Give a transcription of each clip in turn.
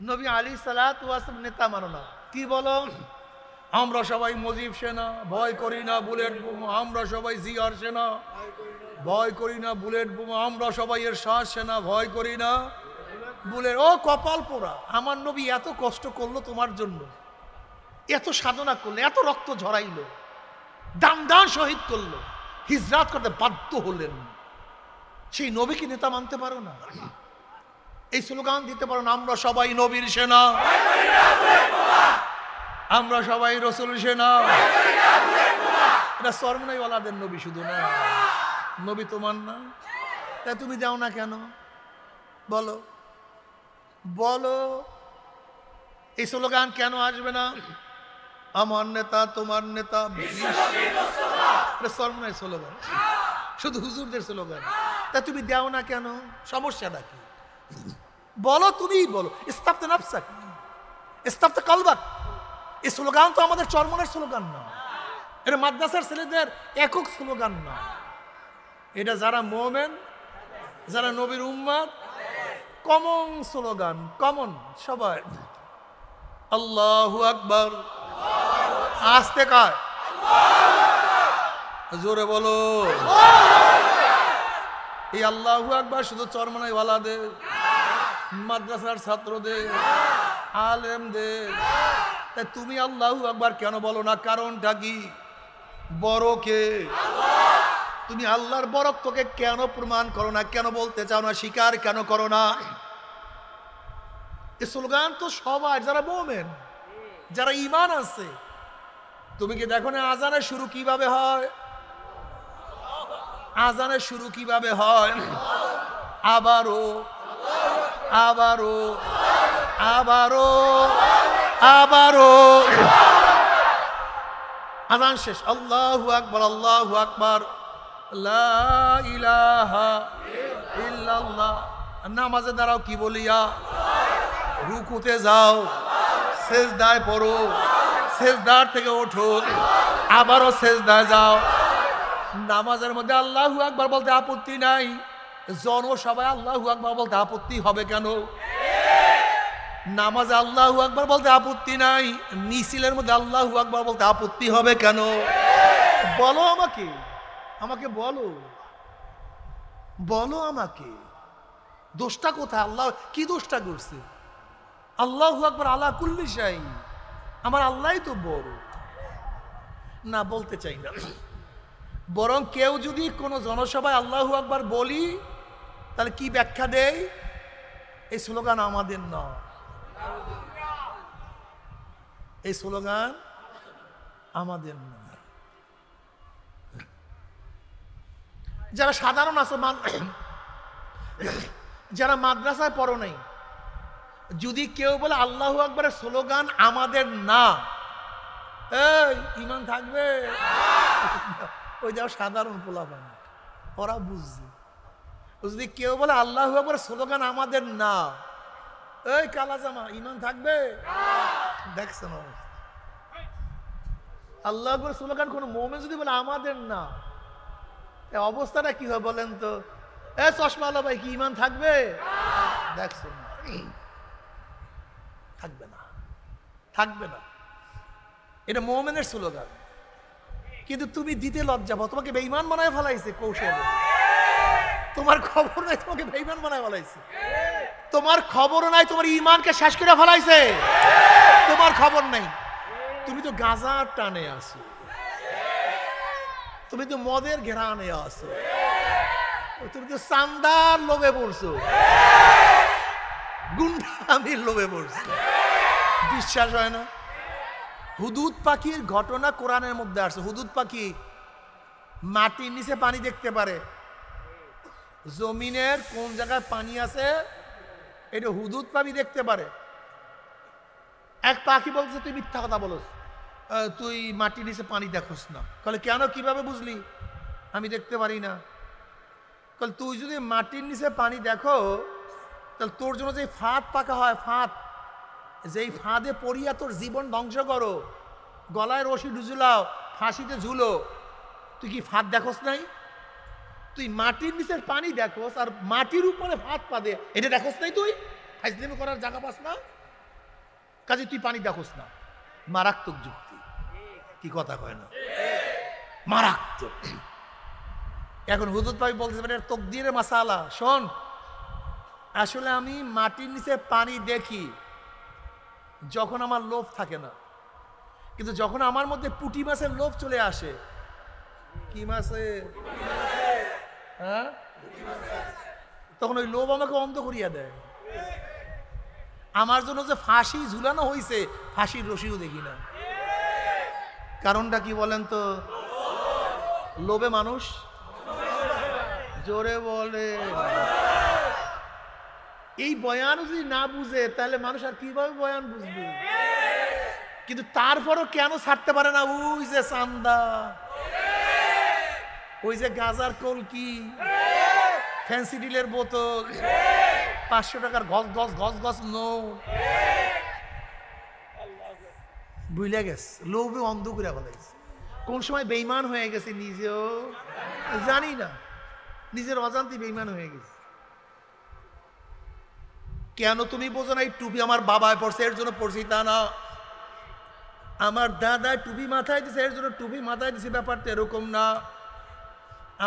নবী আলাইহিস সালাতু ওয়াস সালাম নেতা মানো না, কি বলো? আমরা সবাই মুজিব সেনা, ভয় করি না বুলেট বোমা। আমরা সবাই জিয়ার সেনা, ভয় করি না বুলেট বোমা। আমরা সবাই এরশাদ সেনা, ভয় করি না বুলেট। ও কপাল পোড়া, আমার নবী এত কষ্ট করলো তোমার জন্য, এত সাধনা করলো, এত রক্ত ঝরাইলো, দাম দান শহীদ করলো, হিজরাত করতে বাধ্য হলেন, সেই নবীকে নেতা মানতে পারো না? এই স্লোগান দিতে পারো না, আমরা সবাই নবীর সেনা, আমরা সবাই রসুল সেনা? এটা সরমনাইওয়ালাদের নবী শুধু না, নবী তোমার না? তাই তুমি যাও না কেন বলো? বলো এই স্লোগান কেন আসবে না? আমার নেতা তোমার নেতা, সরমনাই স্লোগান, শুধু হুজুরদের স্লোগান। তা তুমি দাও না কেন? সমস্যাটা কি বলো? তুমিই বলো। ইস্তাফতে নাফসাক, ইস্তাফতে কলবাক। এই স্লোগান তো আমাদের চরমনের স্লোগান না, এটা মাদ্রাসার ছেলেদের একক স্লোগান না, এটা যারা মুমিন, যারা নবীর উম্মত, কমন স্লোগান, কমন সবাই। আল্লাহু আকবার, আস্তে কার, জোরে বলো। এই আল্লাহু আকবার শুধু চরমনাই ওয়ালাদের, মাদ্রাসার ছাত্রদের, আলেমদের। তাই তুমি আল্লাহু আকবার কেন বলো না? কারণটা কি? বড় কে? তুমি আল্লাহর বরত্বকে কেন প্রমাণ করো না? কেন বলতে চাও না? স্বীকার কেন করো না? এই স্লোগান তো সবাই, যারা মুমিন, যারা ঈমান আছে। তুমি কি দেখো না আজানের শুরু কিভাবে হয়? আজানের শুরু কিভাবে হয়? আবারও আবারও আবারও আবারও আজান শেষ, আল্লাহু আকবার, আল্লাহু আকবার, লা ইলাহা ইল্লাল্লাহ। নামাজে দাঁড়াও কি বলিয়া? রুকুতে যাও, সেজদায় পড়ো, সেজদার থেকে ওঠো, আবারও সেজদায় যাও। নামাজের মধ্যে আল্লাহু আকবার বলতে আপত্তি নাই, জনসভায় আল্লাহু আকবার বলতে আপত্তি হবে কেন? নামাজে আল্লাহু আকবার বলতে আপত্তি নাই, মিছিলের মধ্যে আল্লাহু আকবার বলতে আপত্তি হবে কেন? বলো আমাকে, আমাকে বলো, বলো আমাকে দোষটা কোথায়? আল্লাহ কি দোষটা করছে? আল্লাহু আকবার আলা কুল্লি শাই, আমার আল্লাহই তো বড় না? বলতে চাই না। বরং কেউ যদি কোনো জনসভায় আল্লাহু আকবার বলি, তাহলে কি ব্যাখ্যা দেয়? এই স্লোগান আমাদের না, এই স্লোগান আমাদের না। যারা সাধারণ আছে, যারা মাদ্রাসায় পড়ো নাই, যদি কেউ বলে আল্লাহু আকবারের স্লোগান আমাদের না, এই ঈমান থাকবে? ওই যাও সাধারণ পোলাপান, ওরা বুঝছে। যদি কেউ বলে আল্লাহু আকবারের স্লোগান আমাদের না, এই কালাজামা, ঈমান থাকবে? দেখছেন অবস্থা। আল্লাহু আকবার স্লোগান কোন মুমিন যদি বলে আমাদের না, অবস্থাটা কি হয় বলেন তো? এ চশমাওয়ালা ভাই, কি ঈমান থাকবে? দেখছেন, থাকবে না, থাকবে না। এটা মুমিনের স্লোগান, কিন্তু তুমি দিতে লজ্জা পাও। তোমাকে বেঈমান বানায় ফেলাইছে কৌশলে, তোমার খবর নাই, তোমাকে বেঈমান বানায় ফেলাইছে। তোমার খবর নাই, তোমার ঈমানকে শেষ করে ফেলাইছে, তোমার খবর নাই। তুমি তো গাঁজার টানে আছো, তুমি তো মদের ঘেরানে আছো, তুমি তো চান্দার লোভে পড়ছো, গুন্ডামির লোভে পড়ছো। বিশ্বাস হয় না? হুদুদ পাখির ঘটনা কোরআনের মধ্যে আসছে। হুদুদ পাখি মাটির নিচে পানি দেখতে পারে, জমিনের কোন জায়গায় পানি আছে এটা হুদুদ পাখি দেখতে পারে। এক পাখি বলছে, তুই মিথ্যা কথা বলস, তুই মাটির নিচে পানি দেখোস না। বলে কেন, কিভাবে বুঝলি? আমি দেখতে পারি না। বলে তুই যদি মাটির নিচে পানি দেখো, তাহলে তোর জন্য যে ফাঁদ পাকা হয়, ফাঁদ, যেই ফাঁদে পড়িয়া তোর জীবন ধ্বংস করো, গলায় রশি ঢুজুলাও, ফাঁসিতে ঝুলো, তুই কি ফাঁদ দেখোস নাই? তুই মাটির নিচের পানি দেখোস আর মাটির উপরে ফাঁদ পাদে, এটা দেখোস নাই? তুই ফাইজলামি করার জায়গা পাস না? কাজে তুই পানি দেখোস না। মারাত্মক যুক্তি, কি কথা কয় না, মারাত্মক। এখন হুজুর ভাই বলতে পারে তকদিরের মাসালা। শোন, আসলে আমি মাটির নিচে পানি দেখি যখন আমার লোভ থাকে না, কিন্তু যখন আমার মধ্যে পুঁটি মাছের লোভ চলে আসে, কি মাছে, হ্যাঁ, তখন ওই লোভ আমাকে অন্ধ করিয়া দেয়। আমার জন্য যে ফাঁসি ঝুলানো হয়েছে, ফাঁসির রশিও দেখি না। কারণটা কি বলেন তো? লোভে মানুষ, জোরে বলে, এই বয়ান যদি না বুঝে তাহলে মানুষ আর কিভাবে বয়ান বুঝবে? কিন্তু তারপরও কেন ছাড়তে পারে না? ওই যে চান্দা, ওই যে গাজার কলকি, ফ্যান্সি ডিলের বোতল, 500 টাকার গজ গজ গজ গজ নোট, বুঝলে গেছে, লোভে অন্ধ করে বলাইছে। কোন সময় বেঈমান হয়ে গেছে নিজেও জানি না, নিজের অজান্তে বেঈমান হয়ে গেছে। কেন তুমি বোঝো না? এই টুপি আমার বাবায় পড়ছে এর জন্য পড়ছি তা না, আমার দাদায় টুপি মাথায় দিছে এর জন্য টুপি মাথায় দিছে, ব্যাপারটা এরকম না।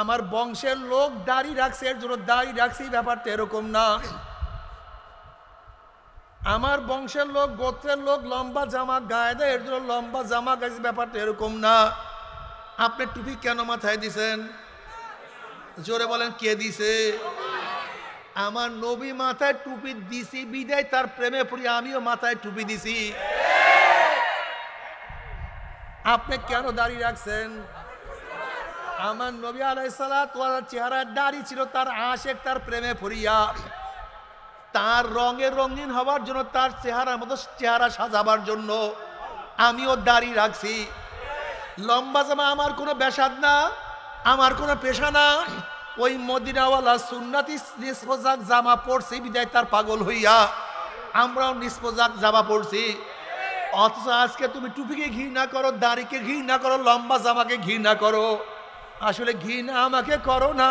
আমার বংশের লোক দাড়ি রাখছে এর জন্য দাড়ি রাখছি, ব্যাপারটা এরকম না। আমার বংশের লোক, গোত্রের লোক লম্বা জামা গায়ে দেয় এর জন্য লম্বা জামা গাইছে, ব্যাপারটা এরকম না। আপনি টুপি কেন মাথায় দিছেন? জোরে বলেন, কে দিছে? আমার নবী মাথায় টুপি দিছি বিদায় তার প্রেমে পড়ি আমিও মাথায় টুপি দিছি। আপনি কেন দাড়ি রাখছেন? আমার নবী আলাইহিস সালাতু ওয়াস সালাম চেহারার দাড়ি ছিল তার আশেক তার প্রেমে পড়িয়া, তার রঙে রঙিন হওয়ার জন্য, তার চেহারার মতো চেহারা সাজাবার জন্য আমিও দাড়ি রাখছি। লম্বা জামা আমার কোনো বেশাদ না, আমার কোনো পেশা না। ওই মদিনাওয়ালা সুন্নাতি নিষ্পোজাক জামা পড়ছি বিদায় তার পাগল হইয়া আমরাও নিষ্পোজাক জামা পড়ছি। অথচ আজকে তুমি টুপিকে ঘৃণা করো, দাড়িকে ঘৃণা করো, লম্বা জামাকে ঘৃণা করো। আসলে ঘৃণা আমাকে করো না,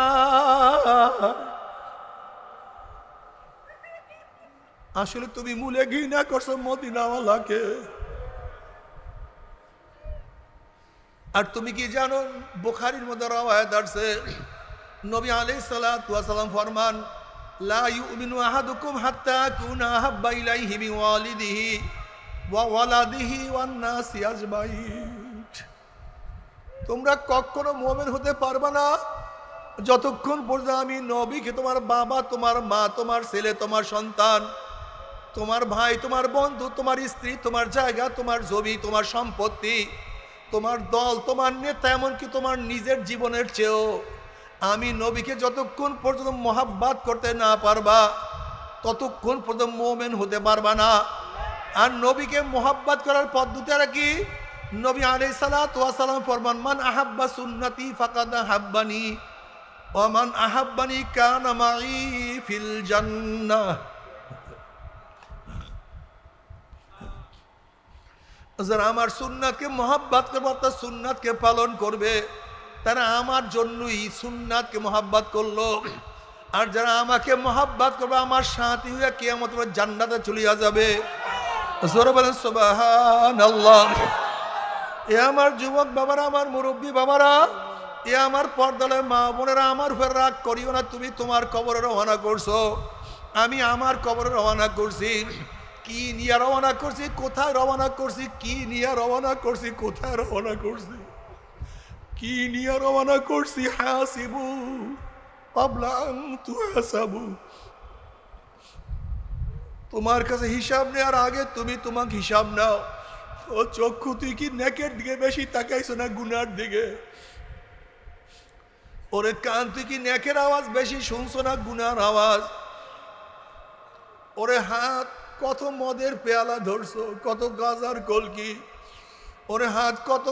আসলে তুমি মূলে ঘৃণা করছো মদিনাওয়ালাকে। আর তুমি কি জানো, বুখারীর মধ্যে রওয়ায়াত আছে, নবী আলাইহিস সালাতু ওয়াস সালাম ফরমান, লা ইউমিনু আহাদুকুম হাত্তা আকুনা আহাব্বা ইলাইহি মিন ওয়ালিদিহি ওয়া ওয়ালাদিহি ওয়ান নাসি আজমাইন। তোমরা কখনো মুমিন হতে পারবে না যতক্ষণ পর্যন্ত আমি নবীকে তোমার বাবা, তোমার মা, তোমার ছেলে, তোমার সন্তান, তোমার ভাই, তোমার বন্ধু, তোমার স্ত্রী, তোমার জায়গা, তোমার জমি, তোমার সম্পত্তি, তোমার দল, তোমার নেতা, এমনকি তোমার নিজের জীবনের চেয়েও আমি নবীকে যতক্ষণ পর্যন্ত মহাব্বত করতে না পারবা ততক্ষণ পর্যন্ত মুমিন হতে পারবা না। আর নবীকে মহাব্বত করার পদ্ধতি আর কি? নবী আলাইহিস সালাতু ওয়াস সালাম ফরমান, মান আহাব্বা সুন্নতি ফাকাদ আহাব্বানি ওয়া মান আহাব্বানি কানা মাই ফিল জান্নাহ। যারা আমার সুন্নাতকে মহাব্বত করবে, অর্থাৎ সুন্নাতকে পালন করবে, তারা আমার জন্যই সুন্নাতকে মহাব্বত করলো। আর যারা আমাকে মহাব্বত করবে আমার সাথী হয়ে কিয়ামতের জান্নাতে চলিয়া যাবে। জোরে বলেন সুবহানাল্লাহ। এ আমার যুবক বাবারা, আমার মুরব্বী বাবারা, এ আমার পর্দালে মা বোনেরা, আমার উপর রাগ করিও না। তুমি তোমার কবরে রওনা করছো, আমি আমার কবরে রওনা করছি। কি নিয়ে রওনা করছি, কোথায় রওনা করছি, কি নিয়ে রওনা করছি, কোথায় রওনা করছি, কি নিয়ে রওনা করছি। হাসিবু ক্বাবলা আন তুহাসাবু। তোমার কাছে হিসাব নেওয়ার আগে তুমি তোমাকে হিসাব নাও। ও চক্ষু, তুই কি নেকের দিকে বেশি তাকাইছো না গুনার দিকে? ওরে কান, তুই কি নেকের আওয়াজ বেশি শুনছো না গুনার আওয়াজ? ওরে হাত, কত মদের পেয়ালা ধরছো, কত গাজার কলকি। ওরে হাত, কত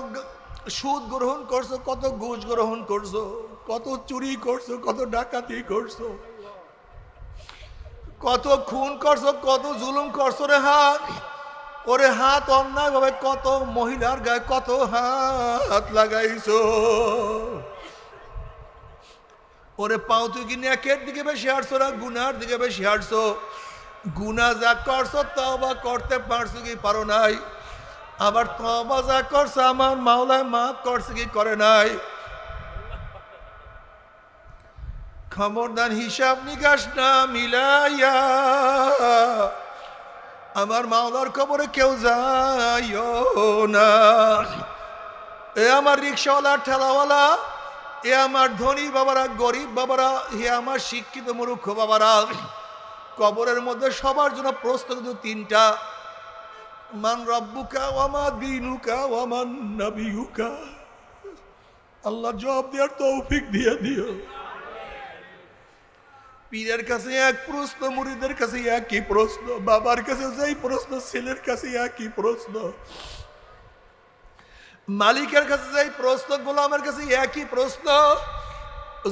সুদ গ্রহণ করছো, কত ঘুষ গ্রহণ করছো, কত চুরি করছো, কত ডাকাতি করছো, কত খুন করছো, কত জুলুম করছো রে হাত। ওরে হাত, অন্যায় ভাবে কত মহিলার গায়ে কত হাত লাগাইছো। ওরে পাও, তুই কি নেকের দিকে বেশি হাঁটছো না গুনার দিকে বেশি হাঁটছো? গুনাহ যা করছো তওবা করতে পারছো কি পারো নাই? আবার তওবা যা করছো আমার মাওলায় মাফ করছে কি করে নাই? খবরদার হিসাব নিকাশ না মিলাইয়া আমার মাওলার কবরে কেউ যাইও না। এ আমার রিক্সাওয়ালা, ঠেলাওয়ালা, এ আমার ধনী বাবারা, গরিব বাবারা, হে আমার শিক্ষিত মূর্খ বাবারা, কবরের মধ্যে সবার জন্য প্রশ্ন কিন্তু তিনটা। মান রব্বুকা ওয়া মা দীনুকা ওয়া মান নবিয়ুকা। আল্লাহ জবাব দেওয়ার তৌফিক দিয়ে দিও। পীরের কাছে এক প্রশ্ন, মুরিদের কাছে একই প্রশ্ন, বাবার কাছে যেই প্রশ্ন ছেলের কাছে একই প্রশ্ন, মালিকের কাছে যেই প্রশ্ন গোলামের কাছে একই প্রশ্ন।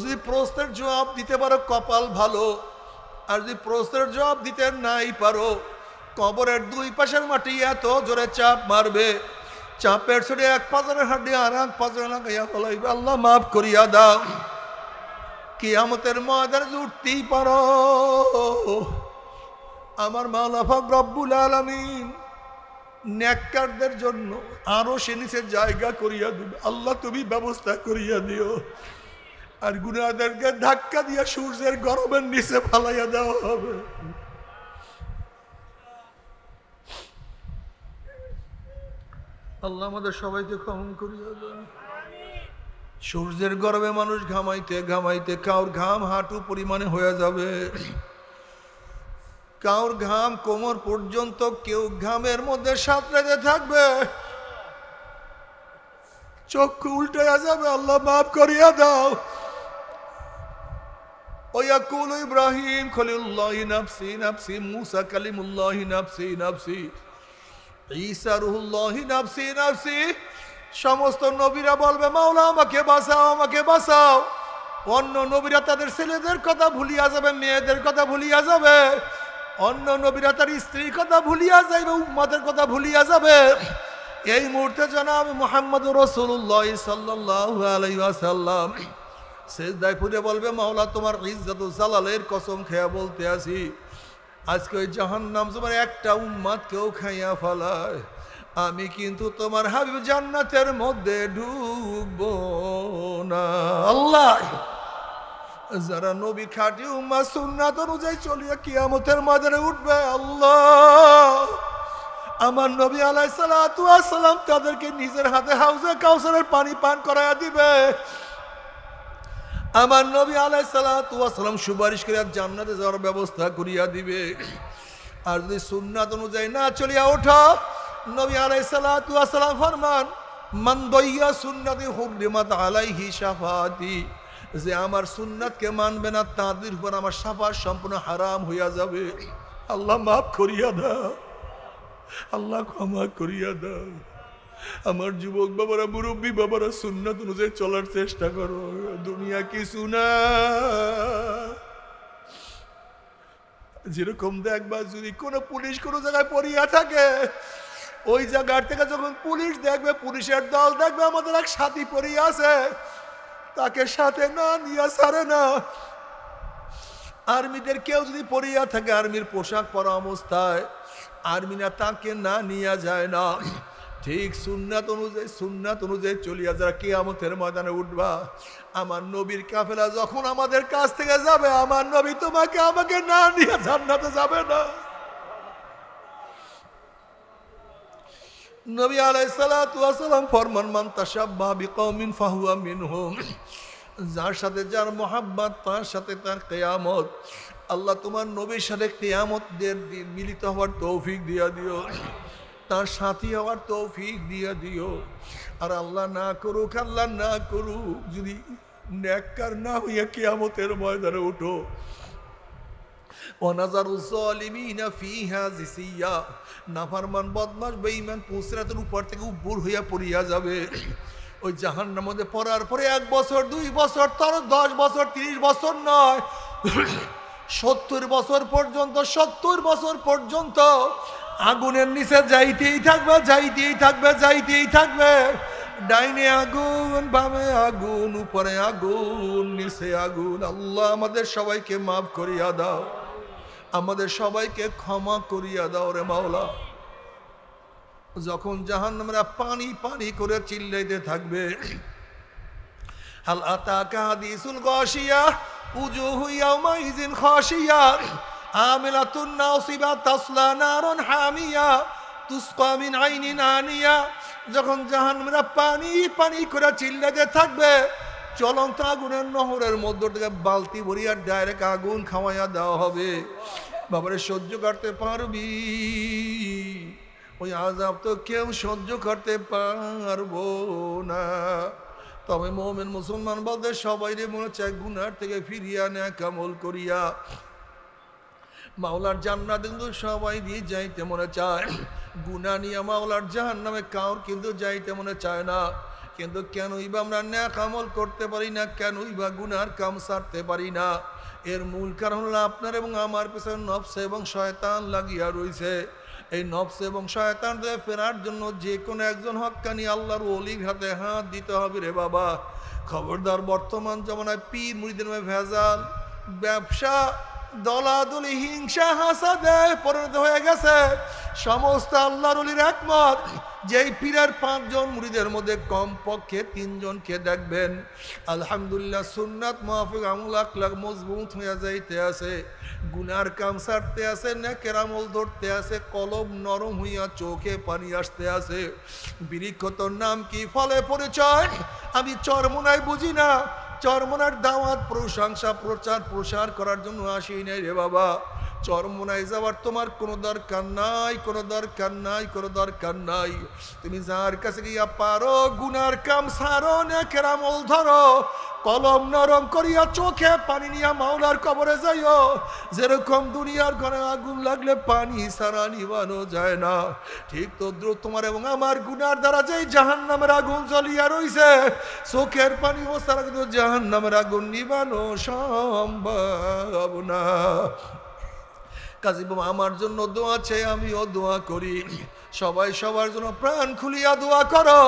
যদি প্রশ্নের জবাব দিতে পারো কপাল ভালো, আর যদি প্রশ্নের জবাব দিতে নাই পারো কবরের দুই পাশের মাটি এত জোরে চাপ মারবে, চাপের ছড়ে এক পাজরের হাড্ডি আর এক পাজরে লাগাইয়া ফলাইবে। আল্লাহ মাফ করিয়া দাও। কিয়ামতের ময়দানে উঠতেই পারো, আমার মাওলা পাক রব্বুল আলামিন নেককারদের জন্য আরো সে নিচে জায়গা করিয়া দিবে। আল্লাহ তুমি ব্যবস্থা করিয়া দিও। আর গুনাহগারকে ধাক্কা দিয়া সূর্যের গরমের নিচে ফালাইয়া দেওয়া হবে। আল্লাহ আমাদের সবাইকে ক্ষমা করিয়া দেন। সূর্যের গরমে মানুষ ঘামাইতে ঘামাইতে কাউর ঘাম হাঁটু পরিমাণে হয়ে যাবে, কাউর ঘাম কোমর পর্যন্ত, কেউ ঘামের মধ্যে সাঁতরাতে থাকবে, চক্ষু উল্টাইয়া যাবে। আল্লাহ মাফ করিয়া দাও। ওয়াকুল ইব্রাহিম খলিলুল্লাহ নাফসি নাফসি, মুসা কালিমুল্লাহ নাফসি নাফসি, ঈসা রুহুল্লাহ নাফসি নাফসি। সমস্ত নবীরা বলবে মাওলা আমাকে বাঁচাও, আমাকে বাঁচাও। অন্য নবীরা তাদের ছেলেদের কথা ভুলিয়া যাবে, মেয়েদের কথা ভুলিয়া যাবে। অন্য নবীরা তার স্ত্রীর কথা ভুলিয়া যাবে, উম্মতের কথা ভুলিয়া যাবে। এই মুহূর্তে জনাব মুহাম্মদুর রাসূলুল্লাহ সাল্লাল্লাহু আলাইহি ওয়াসাল্লাম সিজদায় পড়ে বলবে মাওলা তোমার ইজ্জত ও জালালের কসম খেয়া বলতে আছি, আজকে ওই জাহান্নাম তোমার একটা উম্মত কেউ খাইয়া ফেলায়, আমি কিন্তু তোমার হাবিব জান্নাতের মধ্যে ঢুকবো না। আল্লাহ, যারা নবী খাঁটি উম্মাহ সুন্নাত অনুযায়ী চলিয়া কিয়ামতের ময়দানে উঠবে, আল্লাহ আমার নবী আলাইহিস সালাতু ওয়াস সালাম তাদেরকে নিজের হাতে হাউজে কাউসারের পানি পান করায়া দিবে। আমার নবী আলাইহিস সালাতু ওয়াস সালাম সুপারিশ করে জান্নাতে যাওয়ার ব্যবস্থা করিয়া দিবে। আর যদি সুন্নাত অনুযায়ী না চলিয়া ওঠো, নবী আলাইহিস সালাতু ওয়াস সালাম ফরমান মান দাইয়া সুন্নতি হুররিমাত আলাইহি শাফাআতি, যে আমার সুন্নাতকে মানবে না তাদের উপর আমার শাফাত সম্পূর্ণ হারাম হইয়া যাবে। আল্লাহ মাফ করিয়া দাও, আল্লাহ ক্ষমা করিয়া দাও। আমার যুবক বাবারা, মুরব্বী বাবারা, সুন্নাত অনুযায়ী চলার চেষ্টা করো। দুনিয়া কিছু না। যেরকম দেখবা যদি কোনো পুলিশ কোনো জায়গায় পড়িয়া থাকে, ওই জায়গার থেকে যখন পুলিশ দেখবে, পুলিশের দল দেখবে আমাদের এক সাথী পড়িয়া আছে, তাকে সাথে না নিয়ে ছাড়ে না। আর্মিদের কেউ যদি পড়িয়া থাকে আর্মির পোশাক পরা অবস্থায়, আর্মিরা তাকে না নিয়ে যায় না। ঠিক সুন্নাত অনুযায়ী চলিয়া যারা কিয়ামতের ময়দানে উঠবা, আমার নবীর কাফেলা যখন আমাদের কাছ থেকে যাবে, আমার নবী তোমাকে আমাকে না নিয়ে জান্নাতে যাবে না। নবী আলাইহিস সালাতু ওয়াস সালাম ফরমান মান তাশাব্বাহা বিকওমিন ফাহুয়া মিনহুম, যার সাথে যার মোহাব্বত তার সাথে তার কিয়ামত। আল্লাহ তোমার নবীর সাথে কিয়ামতের দিন মিলিত হওয়ার তৌফিক দিয়া দিও, তার সাথী হওয়ার তৌফিক দিয়া দিও। আর আল্লাহ না করুক, আল্লাহ না করুক, যদি নেককার না হইয়া কিয়ামতের ময়দানে উঠো, ওয়ানাজারুজ জালিমিনা ফিহা জিসিয়া, নাফরমান বদমাশ বেঈমান পুসরাতের উপর থেকে উপর হইয়া পড়িয়া যাবে। ওই জাহান্নামের মধ্যে পড়ার পরে 1 বছর 2 বছর, তার 10 বছর 30 বছর নয়, 70 বছর পর্যন্ত, 70 বছর পর্যন্ত আগুনের নিচে যাইতেই থাকবে, যাইতেই থাকবে, যাইতেই থাকবে। ডাইনে আগুন, বামে আগুন, উপরে আগুন, নিচে আগুন। আল্লাহ আমাদের সবাইকে মাফ করিয়া দাও। আমাদের সবাইকে ক্ষমা করিয়া দাও রে মাওলা। যখন জাহান্নামীরা পানি পানি করে চিল্লাইতে থাকবে, হাল আতাকা হাদিসুল গাশিয়া উজুহু ইয়াওমাইযিন খাশিয়া আমিলাতুন নাসিবা তাসলা নারুন হামিয়া তুসকা মিন আইনিন আনিয়া। যখন জাহান্নামীরা পানি পানি করে চিল্লাইতে থাকবে, চলন্ত আগুনের নহরের মধ্য থেকে বালতি ভরিয়া ডাইরেক্ট আগুন খাওয়াইয়া দেওয়া হবে। বাবারে সহ্য করতে পারবি? ওই আযাব তো কেউ সহ্য করতে পারবো না। তবে মুমিন মুসলমান বলতে সবাই রে মনে চায় গুনার থেকে ফিরিয়া নেক আমল করিয়া মাওলার জান্নাত কিন্তু সবাই দিয়ে যাইতে মনে চায়। গুনাহ নিয়ে মাওলার জাহান্নামে কাউর কিন্তু যাইতে মনে চায় না। কিন্তু কেনই বা আমরা নেক আমল করতে পারি না, কেনই বা গুনার কাম ছাড়তে পারি না? এর মূল কারণ হলো আপনার এবং আমার পেছনে নফস এবং শয়তান লাগিয়া রয়েছে। এই নফস এবং শয়তান থেকে ফেরার জন্য যে কোনো একজন হক্কানি আল্লাহর ওলির হাতে হাত দিতে হবে রে বাবা। খবরদার, বর্তমান জমানায় পীর মুরিদের ভেজাল, ব্যবসা, দলাদলি, হিংসা, হাসাদে পরিণত হয়ে গেছে। সমস্ত আল্লাহর ওলির একমত, যেই পীরের 5 জন মুরিদের মধ্যে কমপক্ষে 3 জনকে দেখবেন আলহামদুলিল্লাহ সুন্নাত মুআফিক আমল আখলাক মজবুত হয়ে যাইতে আছে, গুনার কাম ছাড়তে আছে, নেকের আমল ধরতে আছে, কলব নরম হইয়া চোখে পানি আসতে আছে। বৃক্ষ তোর নাম কি, ফলে পরিচয় আমি চরমোনায় বুঝি না। চরমোনার দাওয়াত, প্রশংসা, প্রচার প্রসার করার জন্য আসি নাই রে বাবা। চরমোনায় যাওয়ার তোমার কোনো দরকার নাই, কোনো দরকার নাই, কোনো দরকার নাই। তুমি যার কাছে গিয়া পারো গুনার কাম ছাড়ো, নেকের আমল ধরো, কলম নরম করিয়া চোখে পানি নিয়া মাওলার কবরে যাইও। যেরকম দুনিয়ার ঘরে আগুন লাগলে পানি ছাড়া নিবানো যায় না, ঠিক তদ্রুপ তোমার এবং আমার গুনার দ্বারা যেই জাহান্নামের আগুন জ্বলিয়া রইছে, চোখের পানি ও ছাড়া কিন্তু জাহান্নামের আগুন নিবানো সম্ভব না। কাজী বাবা আমার জন্য দোয়া চাই, আমিও দোয়া করি। সবাই সবার জন্য প্রাণ খুলিয়া দোয়া করো,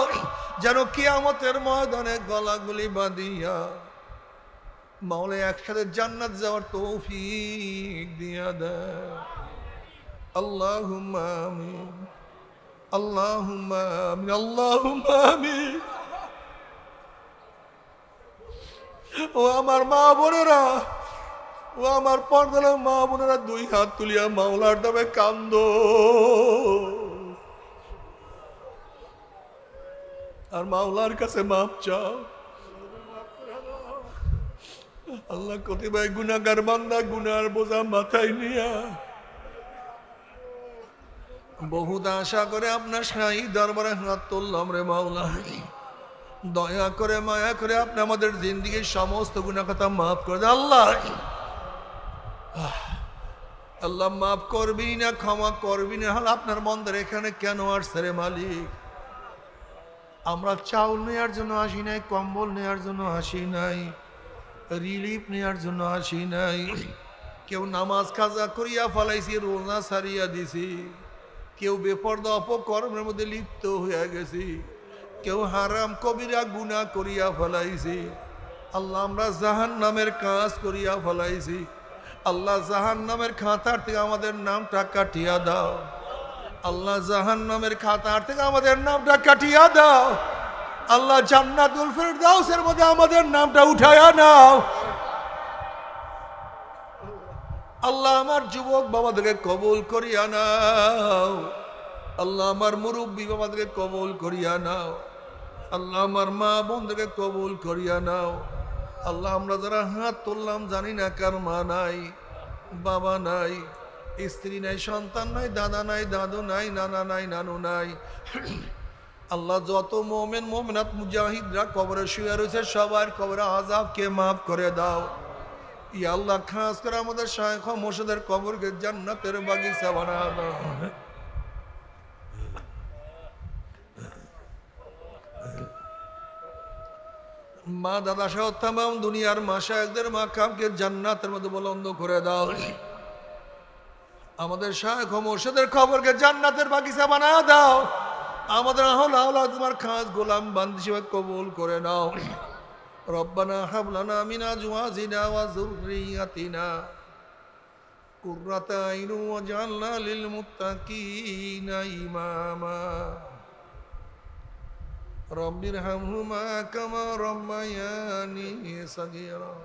যেন কিয়ামতের ময়দানে গলাগুলি বাঁধিয়া মাওলা একসাথে জান্নাত যাওয়ার তৌফিক দিয়া দেয়। আল্লাহুম্মা আমিন, আল্লাহুম্মা আমিন, আল্লাহুম্মা আমিন। ও আমার মা বোনেরা, ও আমার পর্দার মা বোনেরা, 2 হাত তুলিয়া মাওলার নামে কান্দো আর মাওলার কাছে মাপ চাও। আল্লাহ কতিপয় গুনাহগার বান্দা গুনার বোঝা মাথায় নিয়া বহুত আশা করে আপনার শাহী দরবারে হাত তুললাম রে মাওলা। দয়া করে মায়া করে আপনি আমাদের জিন্দেগীর সমস্ত গুনাহ খাতা মাফ করে দেন। আল্লাহ আল্লাহ মাফ করবি না, ক্ষমা করবি না। হল আপনার বন্দের এখানে কেন আসছে রে মালিক? আমরা চাউল নেওয়ার জন্য আসি নাই, কম্বল নেওয়ার জন্য আসি নাই, রিলিফ নেওয়ার জন্য আসি নাই। কেউ নামাজ কাজা করিয়া ফেলাইছি, রোজা সারিয়া দিছি, কেউ বেপরদা অপকর্মের মধ্যে লিপ্ত হইয়া গেছি, কেউ হারাম কবিরা গুনাহ করিয়া ফেলাইছি। আল্লাহ আমরা জাহান্নামের কাজ করিয়া ফেলাইছি। আল্লাহ জাহান্নামের খাতার থেকে আমাদের নামটা কাটিয়া দাও। আল্লাহ জাহান্নামের খাতার থেকে আমাদের নামটা কাটিয়া দাও। আল্লাহ জান্নাতুল ফিরদাউসের মধ্যে আমাদের নামটা উঠায়া নাও। আল্লাহ আমার যুবক বাবাদেরকে কবুল করিয়া নাও। আল্লাহ আমার মুরব্বী বাবাদেরকে কবুল করিয়া নাও। আল্লাহ আমার মা বোনদেরকে কবুল করিয়া নাও। আল্লাহ আমরা যারা হাত তুললাম জানি না কার মা নাই, বাবা নাই, স্ত্রী নাই, সন্তান নাই, দাদা নাই, দাদু নাই, নানা নাই, নানু নাই। আল্লাহ যত মোমেন মোমেনাত মুজাহিদরা কবরে শুয়ে রয়েছে সবার কবরে আযাবকে মাফ করে দাও। ইয়া আল্লাহ খাস করে আমাদের শায়খ মুর্শিদের কবরকে জান্নাতের বাগিচা বানাও। মা দাদা সহ তামাম দুনিয়ার মাশায়েখদের মাকামকে জান্নাতের মধ্যে বুলন্দ করে দাও। আমাদের শায়খ মুর্শিদের কবরকে জান্নাতের বাগিচা বানায় দাও। আমাদের আওলাদ তোমার খাস গোলাম বান্দী হিসেবে কবুল করে নাও। রব্বানা হাব লানা মিন আজওয়াজিনা ওয়া যুররিয়াতিনা قرة عين واجعلنا للمتقين إماما رب ارحمهما كما ربياني صغيرا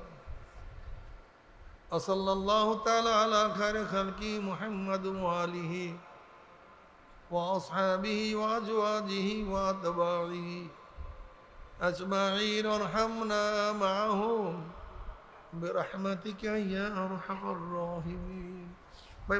وصلى الله تعالى على خير خلقه محمد وآله وأصحابه وأزواجه وأتباعه أجمعين وارحمنا معهم برحمتك يا أرحم الراحمين